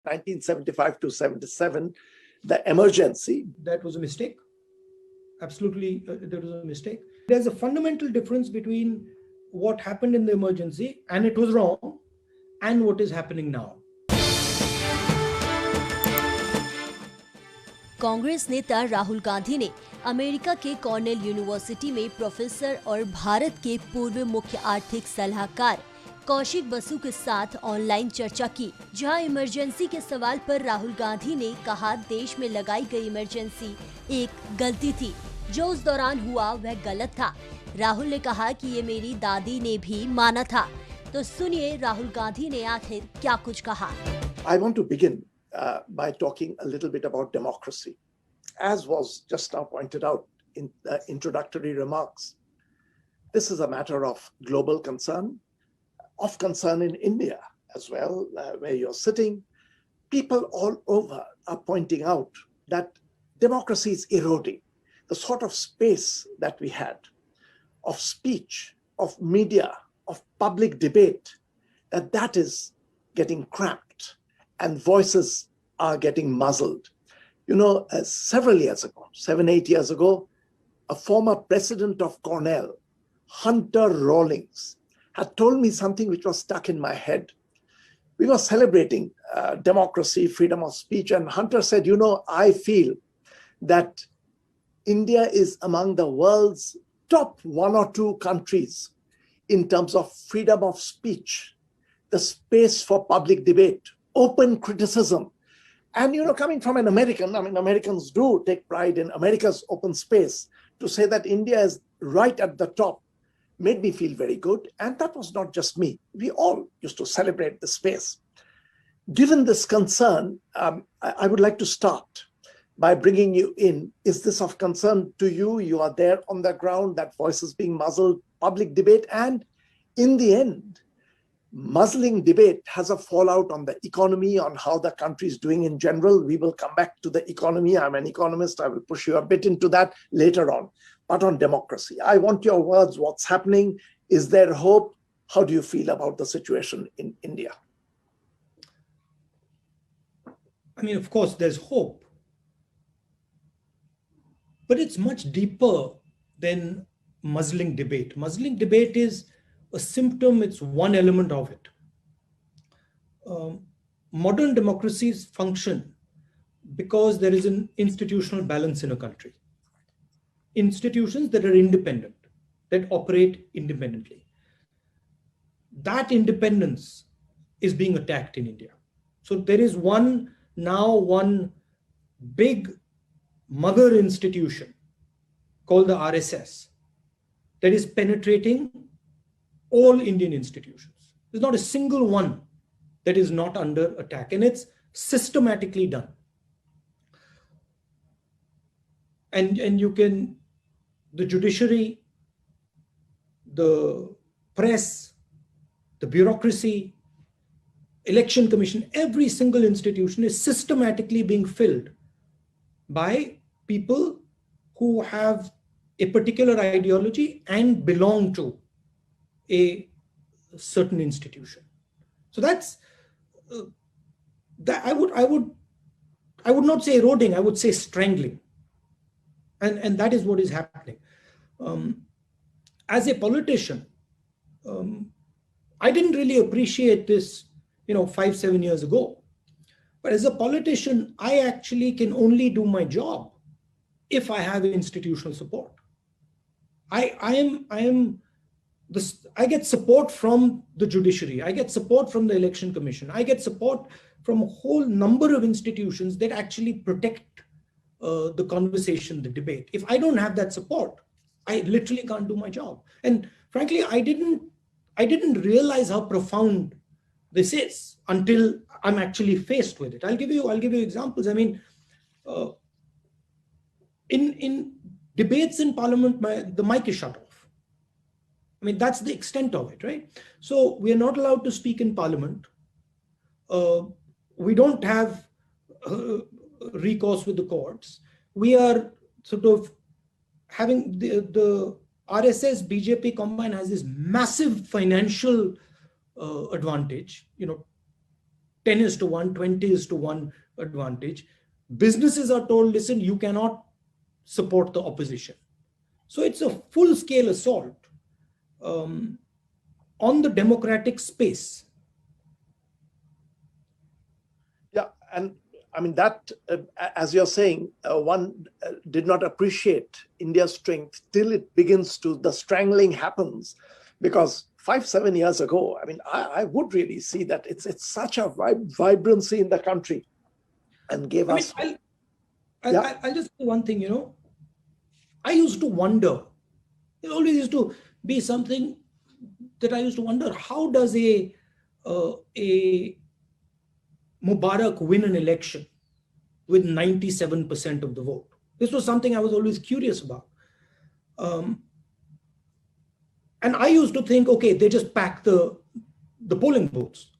1975 to 77, the emergency. That was a mistake. Absolutely, there was a mistake. There's a fundamental difference between what happened in the emergency and it was wrong and what is happening now. Congress नेता राहुल गांधी ने America के Cornell university में professor और भारत के पूर्व मुख्य आर्थिक सलाहकार कौशिक बसु के साथ ऑनलाइन चर्चा की, जहां इमरजेंसी के सवाल पर राहुल गांधी ने कहा देश में लगाई गई इमरजेंसी एक गलती थी, जो उस दौरान हुआ वह गलत था। राहुल ने कहा कि ये मेरी दादी ने भी माना था। तो सुनिए राहुल गांधी ने आखिर क्या कुछ कहा। I want to begin by talking a little bit about democracy. As was just now pointed out in the introductory remarks, this is a matter of global concern, of concern in India as well, where you're sitting. People all over are pointing out that democracy is eroding. The sort of space that we had of speech, of media, of public debate, that is getting cramped and voices are getting muzzled. You know, several years ago, 7-8 years ago, a former president of Cornell, Hunter Rawlings, had told me something which was stuck in my head. We were celebrating democracy, freedom of speech, and Hunter said, you know, I feel that India is among the world's top 1 or 2 countries in terms of freedom of speech, the space for public debate, open criticism. And, you know, coming from an American, I mean, Americans do take pride in America's open space. To say that India is right at the top made me feel very good. And that was not just me. We all used to celebrate the space. Given this concern, I would like to start by bringing you in. Is this of concern to you? You are there on the ground, that voice is being muzzled, public debate. And in the end, muzzling debate has a fallout on the economy, on how the country is doing in general. We will come back to the economy. I'm an economist. I will push you a bit into that later on. But on democracy, I want your words. What's happening? Is there hope? How do you feel about the situation in India? I mean, of course, there's hope. But it's much deeper than muzzling debate. Muzzling debate is a symptom, it's one element of it. Modern democracies function because there is an institutional balance in a country. Institutions that are independent, that operate independently. That independence is being attacked in India. So there is one big mother institution called the RSS that is penetrating all Indian institutions. There's not a single one that is not under attack, and it's systematically done. And you can, the judiciary, the press, the bureaucracy, election commission, every single institution is systematically being filled by people who have a particular ideology and belong to a certain institution. So that's that I would not say eroding, I would say strangling. And that is what is happening. As a politician, I didn't really appreciate this, 5-7 years ago. But as a politician, I actually can only do my job if I have institutional support. I get support from the judiciary. I get support from the election commission. I get support from a whole number of institutions that actually protect the conversation, the debate. If I don't have that support, I literally can't do my job. And frankly, I didn't realize how profound this is until I'm actually faced with it. I'll give you examples. I mean, in debates in parliament, the mic is shut off. I mean, that's the extent of it, right? So we are not allowed to speak in parliament. We don't have recourse with the courts. We are sort of having the RSS BJP combine has this massive financial advantage, 10:1, 20:1 advantage. Businesses are told, listen, you cannot support the opposition. So it's a full-scale assault on the democratic space. Yeah, and I mean that, as you're saying, one did not appreciate India's strength till it begins to, the strangling happens, because 5-7 years ago, I mean, I would really see that it's such a vibrancy in the country, and gave us. I'll just say one thing, I used to wonder, it always used to be something that I used to wonder, how does a Mubarak win an election with 97% of the vote? This was something I was always curious about. And I used to think, okay, they just pack the polling booths.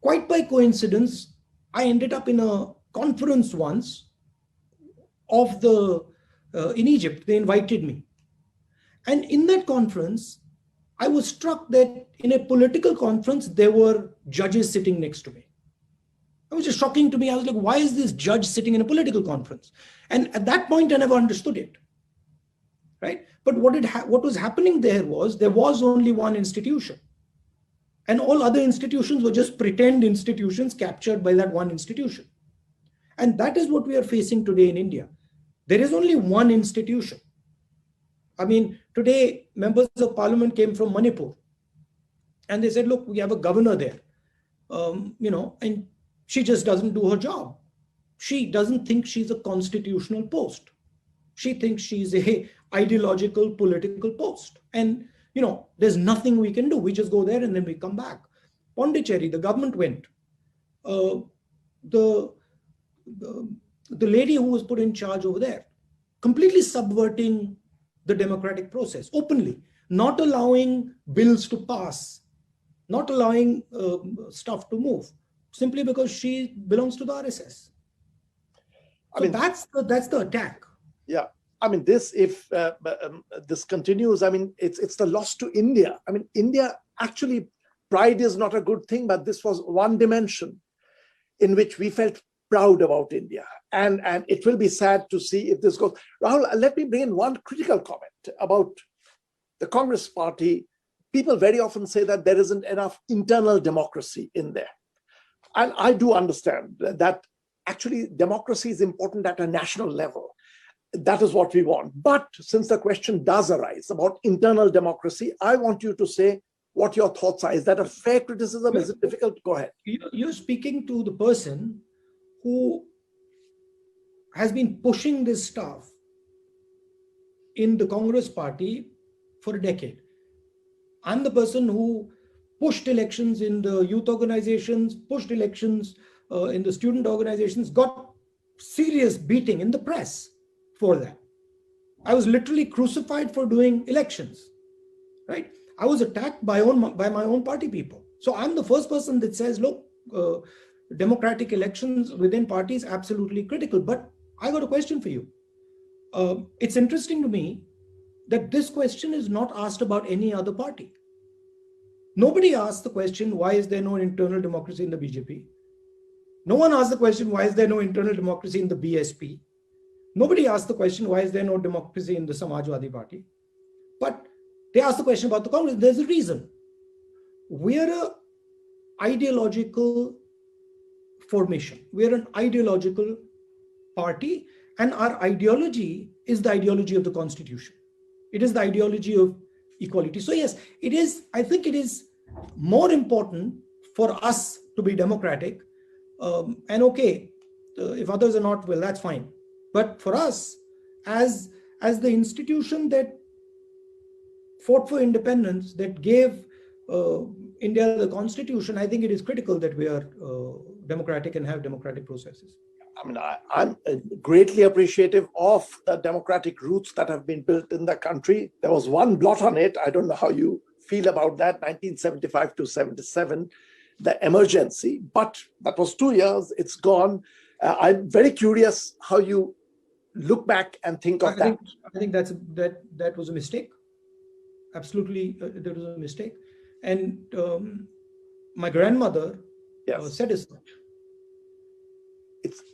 Quite by coincidence, I ended up in a conference once in Egypt. They invited me. And in that conference, I was struck that in a political conference, there were judges sitting next to me. It was just shocking to me. I was like, why is this judge sitting in a political conference? And at that point, I never understood it. Right? But what was happening there was only one institution. And all other institutions were just pretend institutions captured by that one institution. And that is what we are facing today in India. There is only one institution. I mean, today, members of parliament came from Manipur. And they said, look, we have a governor there, and she just doesn't do her job. She doesn't think she's a constitutional post. She thinks she's a ideological political post. And, there's nothing we can do. We just go there and then we come back. Pondicherry, the government went. The lady who was put in charge over there, completely subverting the democratic process openly, not allowing bills to pass, not allowing stuff to move, simply because she belongs to the RSS. So that's the attack. Yeah. I mean, if this continues, I mean, it's the loss to India. I mean, India, actually, pride is not a good thing, but this was one dimension in which we felt proud about India. And it will be sad to see if this goes. Rahul, let me bring in one critical comment about the Congress party. People very often say that there isn't enough internal democracy in there. And I do understand that actually democracy is important at a national level. That is what we want. But since the question does arise about internal democracy, I want you to say what your thoughts are. Is that a fair criticism? Is it difficult? Go ahead. You're speaking to the person who has been pushing this stuff in the Congress party for a decade. I'm the person who pushed elections in the youth organizations, pushed elections in the student organizations, got serious beating in the press for that. I was literally crucified for doing elections, right? I was attacked by my own party people. So I'm the first person that says, look, democratic elections within parties, absolutely critical. But I got a question for you. It's interesting to me that this question is not asked about any other party. Nobody asked the question, why is there no internal democracy in the BJP? No one asked the question, why is there no internal democracy in the BSP? Nobody asked the question, why is there no democracy in the Samajwadi Party? But they asked the question about the Congress. There's a reason. We're an ideological formation. We're an ideological party, and our ideology is the ideology of the Constitution. It is the ideology of equality. So yes, it is. I think it is more important for us to be democratic. And okay, if others are not, well, that's fine. But for us, as the institution that fought for independence, that gave India the Constitution, I think it is critical that we are democratic and have democratic processes. I mean, I'm greatly appreciative of the democratic roots that have been built in the country. There was one blot on it. I don't know how you feel about that, 1975 to 77, the emergency. But that was 2 years. It's gone. I'm very curious how you look back and think of that. I think that was a mistake. Absolutely, that was a mistake. And my grandmother Yes. said as such.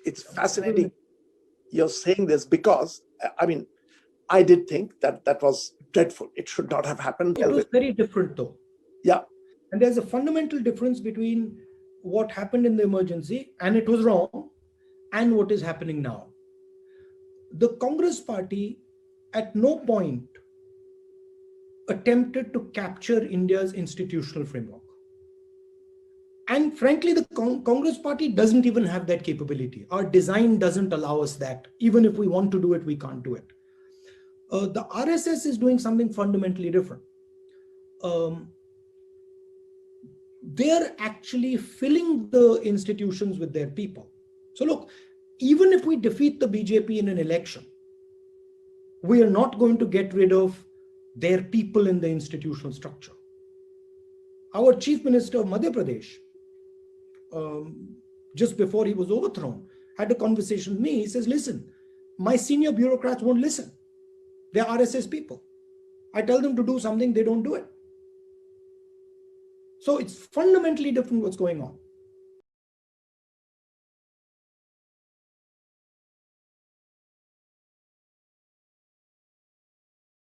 It's fascinating you're saying this, because I mean, I did think that that was dreadful. It should not have happened. It was very different though. Yeah. And there's a fundamental difference between what happened in the emergency, and it was wrong, and what is happening now. The Congress party at no point attempted to capture India's institutional framework. And frankly, the Congress party doesn't even have that capability. Our design doesn't allow us that. Even if we want to do it, we can't do it. The RSS is doing something fundamentally different. They're actually filling the institutions with their people. So look, even if we defeat the BJP in an election, we are not going to get rid of their people in the institutional structure. Our chief minister of Madhya Pradesh, just before he was overthrown, had a conversation with me. He says, listen, my senior bureaucrats won't listen. They're RSS people. I tell them to do something, they don't do it. So it's fundamentally different what's going on.